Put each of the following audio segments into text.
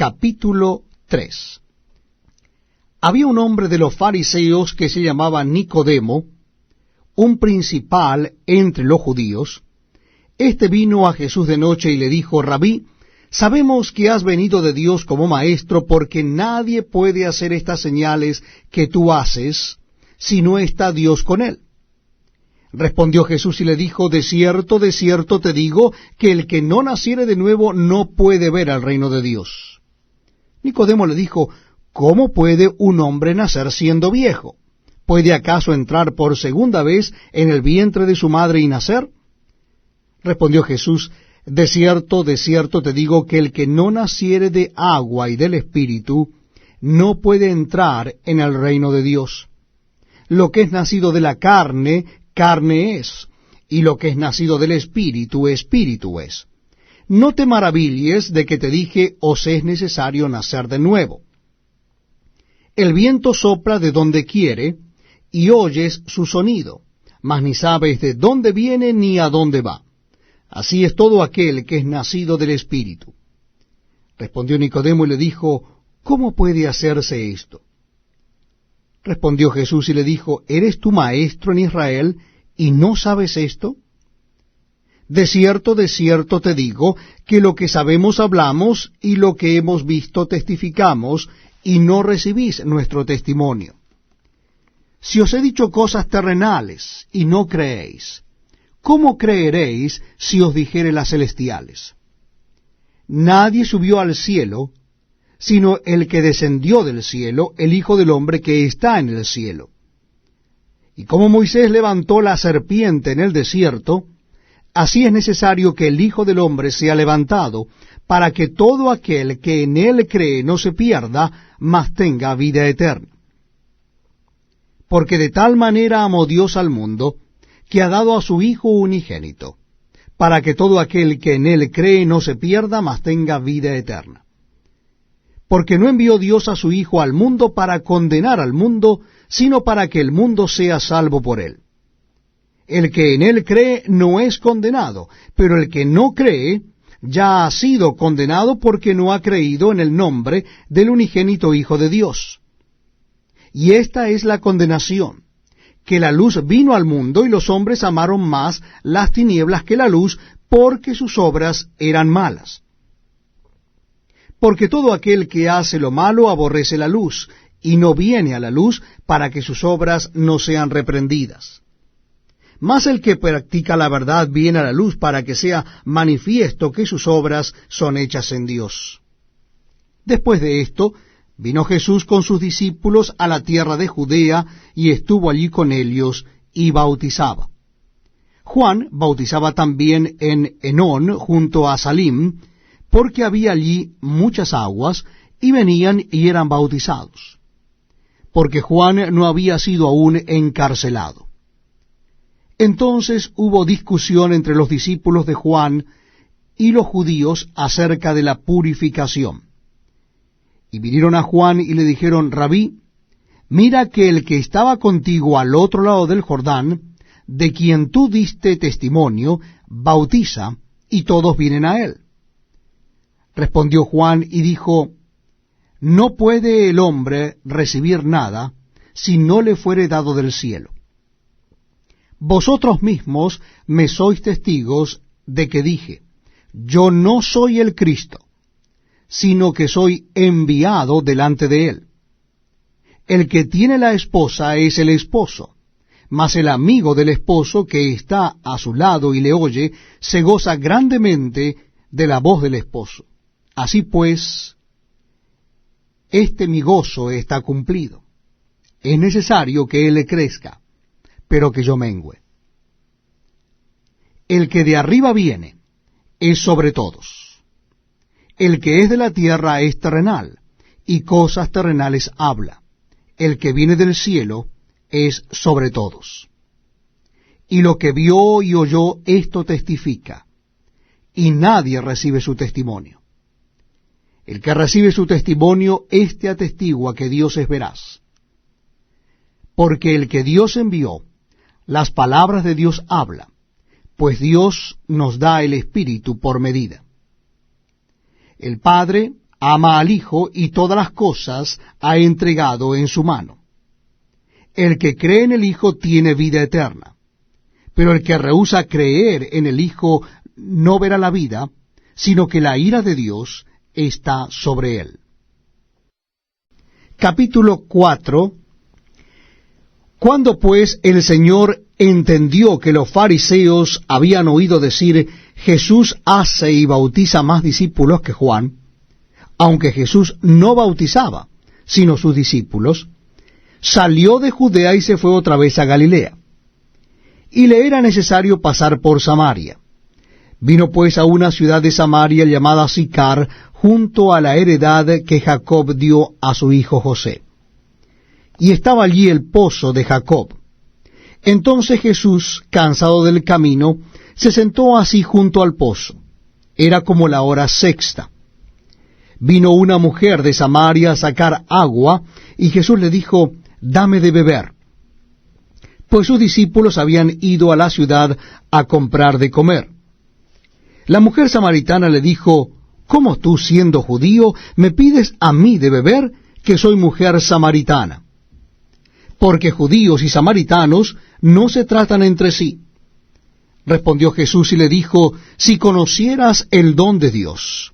capítulo 3. Había un hombre de los fariseos que se llamaba Nicodemo, un principal entre los judíos. Este vino a Jesús de noche y le dijo: Rabí, sabemos que has venido de Dios como maestro, porque nadie puede hacer estas señales que tú haces si no está Dios con él. Respondió Jesús y le dijo: de cierto te digo, que el que no naciere de nuevo no puede ver al reino de Dios. Nicodemo le dijo: ¿cómo puede un hombre nacer siendo viejo? ¿Puede acaso entrar por segunda vez en el vientre de su madre y nacer? Respondió Jesús: de cierto te digo, que el que no naciere de agua y del Espíritu no puede entrar en el reino de Dios. Lo que es nacido de la carne, carne es, y lo que es nacido del Espíritu, espíritu es. No te maravilles de que te dije: os es necesario nacer de nuevo. El viento sopla de donde quiere, y oyes su sonido, mas ni sabes de dónde viene ni a dónde va. Así es todo aquel que es nacido del Espíritu. Respondió Nicodemo y le dijo: ¿cómo puede hacerse esto? Respondió Jesús y le dijo: ¿eres tú maestro en Israel y no sabes esto? De cierto te digo, que lo que sabemos hablamos, y lo que hemos visto testificamos, y no recibís nuestro testimonio. Si os he dicho cosas terrenales y no creéis, ¿cómo creeréis si os dijere las celestiales? Nadie subió al cielo, sino el que descendió del cielo, el Hijo del Hombre que está en el cielo. Y como Moisés levantó la serpiente en el desierto, así es necesario que el Hijo del Hombre sea levantado, para que todo aquel que en él cree no se pierda, mas tenga vida eterna. Porque de tal manera amó Dios al mundo, que ha dado a su Hijo unigénito, para que todo aquel que en él cree no se pierda, mas tenga vida eterna. Porque no envió Dios a su Hijo al mundo para condenar al mundo, sino para que el mundo sea salvo por él. El que en él cree no es condenado, pero el que no cree ya ha sido condenado, porque no ha creído en el nombre del unigénito Hijo de Dios. Y esta es la condenación, que la luz vino al mundo, y los hombres amaron más las tinieblas que la luz, porque sus obras eran malas. Porque todo aquel que hace lo malo aborrece la luz, y no viene a la luz, para que sus obras no sean reprendidas. Mas el que practica la verdad viene a la luz, para que sea manifiesto que sus obras son hechas en Dios. Después de esto, vino Jesús con sus discípulos a la tierra de Judea, y estuvo allí con ellos, y bautizaba. Juan bautizaba también en Enón, junto a Salim, porque había allí muchas aguas, y venían y eran bautizados, porque Juan no había sido aún encarcelado. Entonces hubo discusión entre los discípulos de Juan y los judíos acerca de la purificación. Y vinieron a Juan y le dijeron: Rabí, mira que el que estaba contigo al otro lado del Jordán, de quien tú diste testimonio, bautiza, y todos vienen a él. Respondió Juan y dijo: no puede el hombre recibir nada si no le fuere dado del cielo. Vosotros mismos me sois testigos de que dije: yo no soy el Cristo, sino que soy enviado delante de él. El que tiene la esposa es el esposo, mas el amigo del esposo que está a su lado y le oye, se goza grandemente de la voz del esposo. Así pues, este mi gozo está cumplido. Es necesario que él crezca, pero que yo mengüe. El que de arriba viene es sobre todos. El que es de la tierra es terrenal, y cosas terrenales habla. El que viene del cielo es sobre todos. Y lo que vio y oyó, esto testifica, y nadie recibe su testimonio. El que recibe su testimonio, éste atestigua que Dios es veraz. Porque el que Dios envió, las palabras de Dios habla, pues Dios nos da el Espíritu por medida. El Padre ama al Hijo y todas las cosas ha entregado en su mano. El que cree en el Hijo tiene vida eterna, pero el que rehúsa creer en el Hijo no verá la vida, sino que la ira de Dios está sobre él. Capítulo 4. Cuando pues el Señor entendió que los fariseos habían oído decir, Jesús hace y bautiza más discípulos que Juan, aunque Jesús no bautizaba, sino sus discípulos, salió de Judea y se fue otra vez a Galilea. Y le era necesario pasar por Samaria. Vino pues a una ciudad de Samaria llamada Sicar, junto a la heredad que Jacob dio a su hijo José. Y estaba allí el pozo de Jacob. Entonces Jesús, cansado del camino, se sentó así junto al pozo. Era como la hora sexta. Vino una mujer de Samaria a sacar agua, y Jesús le dijo, dame de beber. Pues sus discípulos habían ido a la ciudad a comprar de comer. La mujer samaritana le dijo, ¿cómo tú, siendo judío, me pides a mí de beber, que soy mujer samaritana? Porque judíos y samaritanos no se tratan entre sí. Respondió Jesús y le dijo, si conocieras el don de Dios,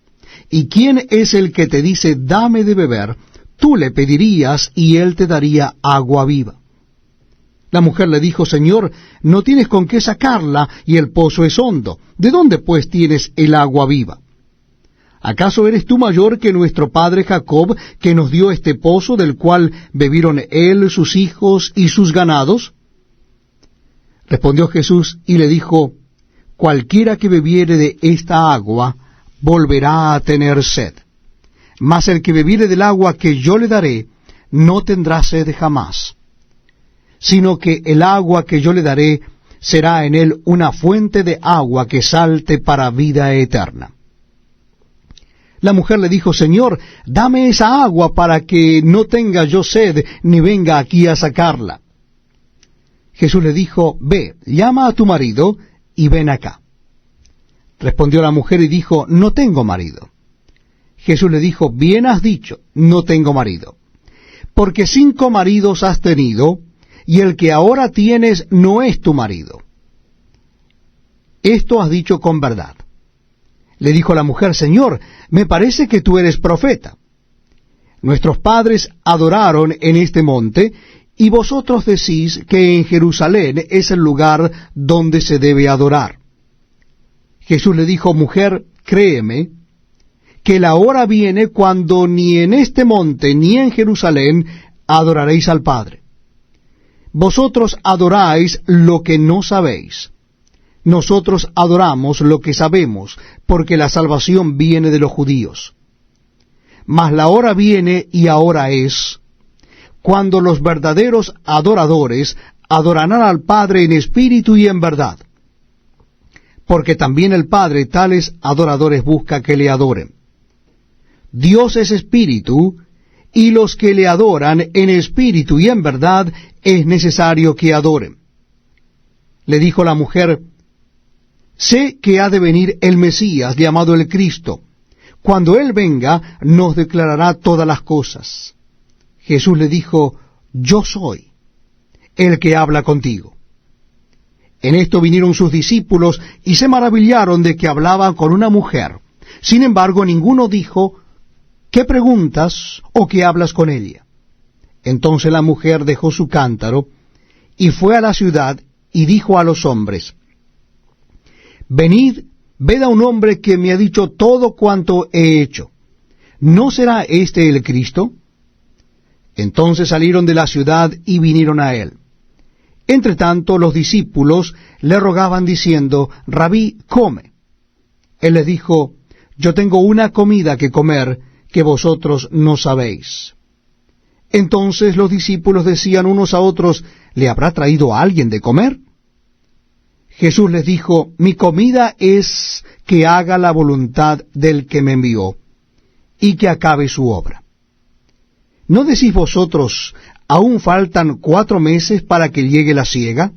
y quién es el que te dice, dame de beber, tú le pedirías y él te daría agua viva. La mujer le dijo, Señor, no tienes con qué sacarla y el pozo es hondo. ¿De dónde pues tienes el agua viva? ¿Acaso eres tú mayor que nuestro padre Jacob, que nos dio este pozo del cual bebieron él, sus hijos y sus ganados? Respondió Jesús y le dijo, cualquiera que bebiere de esta agua volverá a tener sed. Mas el que bebiere del agua que yo le daré, no tendrá sed jamás, sino que el agua que yo le daré será en él una fuente de agua que salte para vida eterna. La mujer le dijo, Señor, dame esa agua para que no tenga yo sed, ni venga aquí a sacarla. Jesús le dijo, ve, llama a tu marido y ven acá. Respondió la mujer y dijo, no tengo marido. Jesús le dijo, bien has dicho, no tengo marido, porque 5 maridos has tenido, y el que ahora tienes no es tu marido. Esto has dicho con verdad. Le dijo la mujer, Señor, me parece que tú eres profeta. Nuestros padres adoraron en este monte, y vosotros decís que en Jerusalén es el lugar donde se debe adorar. Jesús le dijo, mujer, créeme, que la hora viene cuando ni en este monte ni en Jerusalén adoraréis al Padre. Vosotros adoráis lo que no sabéis. Nosotros adoramos lo que sabemos, porque la salvación viene de los judíos. Mas la hora viene, y ahora es, cuando los verdaderos adoradores adorarán al Padre en espíritu y en verdad. Porque también el Padre tales adoradores busca que le adoren. Dios es espíritu, y los que le adoran en espíritu y en verdad es necesario que adoren. Le dijo la mujer, sé que ha de venir el Mesías, llamado el Cristo. Cuando Él venga, nos declarará todas las cosas. Jesús le dijo, yo soy el que habla contigo. En esto vinieron sus discípulos y se maravillaron de que hablaban con una mujer. Sin embargo, ninguno dijo, ¿qué preguntas o qué hablas con ella? Entonces la mujer dejó su cántaro y fue a la ciudad y dijo a los hombres, venid, ved a un hombre que me ha dicho todo cuanto he hecho. ¿No será este el Cristo? Entonces salieron de la ciudad y vinieron a él. Entretanto los discípulos le rogaban diciendo, Rabí, come. Él les dijo, yo tengo una comida que comer que vosotros no sabéis. Entonces los discípulos decían unos a otros, ¿le habrá traído a alguien de comer? Jesús les dijo, mi comida es que haga la voluntad del que me envió, y que acabe su obra. ¿No decís vosotros, aún faltan 4 meses para que llegue la siega?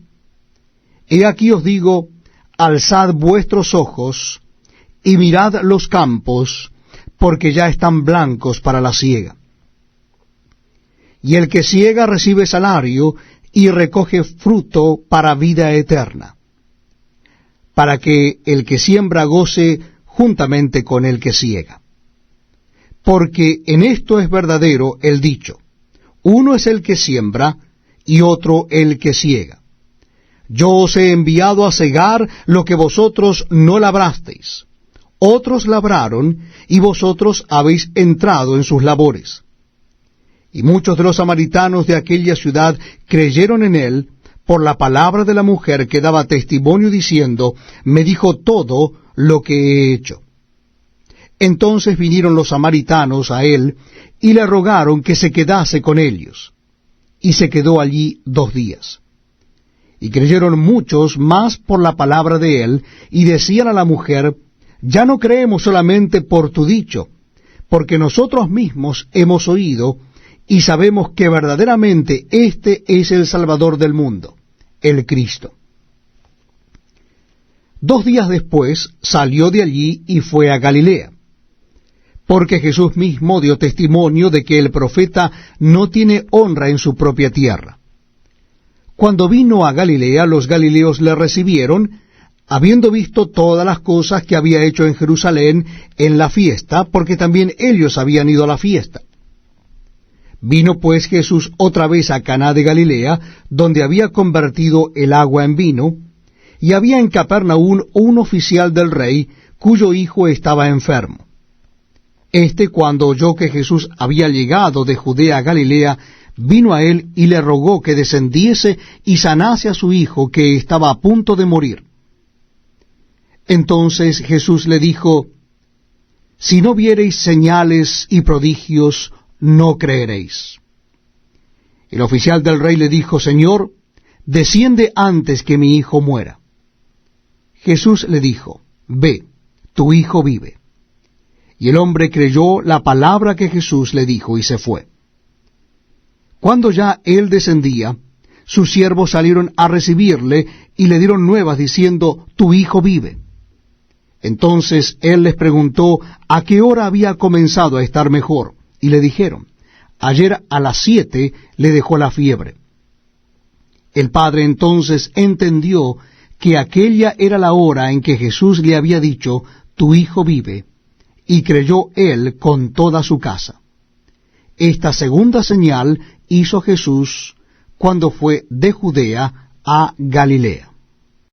He aquí os digo, alzad vuestros ojos, y mirad los campos, porque ya están blancos para la siega. Y el que siega recibe salario y recoge fruto para vida eterna, para que el que siembra goce juntamente con el que siega. Porque en esto es verdadero el dicho: uno es el que siembra y otro el que siega. Yo os he enviado a segar lo que vosotros no labrasteis. Otros labraron, y vosotros habéis entrado en sus labores. Y muchos de los samaritanos de aquella ciudad creyeron en él por la palabra de la mujer que daba testimonio diciendo: me dijo todo lo que he hecho. Entonces vinieron los samaritanos a él y le rogaron que se quedase con ellos. Y se quedó allí 2 días. Y creyeron muchos más por la palabra de él, y decían a la mujer: ya no creemos solamente por tu dicho, porque nosotros mismos hemos oído, y sabemos que verdaderamente este es el Salvador del mundo, el Cristo. 2 días después salió de allí y fue a Galilea, porque Jesús mismo dio testimonio de que el profeta no tiene honra en su propia tierra. Cuando vino a Galilea, los galileos le recibieron, habiendo visto todas las cosas que había hecho en Jerusalén en la fiesta, porque también ellos habían ido a la fiesta. Vino pues Jesús otra vez a Caná de Galilea, donde había convertido el agua en vino, y había en Capernaum un oficial del rey, cuyo hijo estaba enfermo. Este, cuando oyó que Jesús había llegado de Judea a Galilea, vino a él y le rogó que descendiese y sanase a su hijo, que estaba a punto de morir. Entonces Jesús le dijo: si no viereis señales y prodigios, no creeréis. El oficial del rey le dijo: Señor, desciende antes que mi hijo muera. Jesús le dijo: ve, tu hijo vive. Y el hombre creyó la palabra que Jesús le dijo y se fue. Cuando ya él descendía, sus siervos salieron a recibirle y le dieron nuevas diciendo: tu hijo vive. Entonces él les preguntó a qué hora había comenzado a estar mejor, y le dijeron: ayer a las 7 le dejó la fiebre. El padre entonces entendió que aquella era la hora en que Jesús le había dicho: tu hijo vive, y creyó él con toda su casa. Esta segunda señal hizo Jesús cuando fue de Judea a Galilea.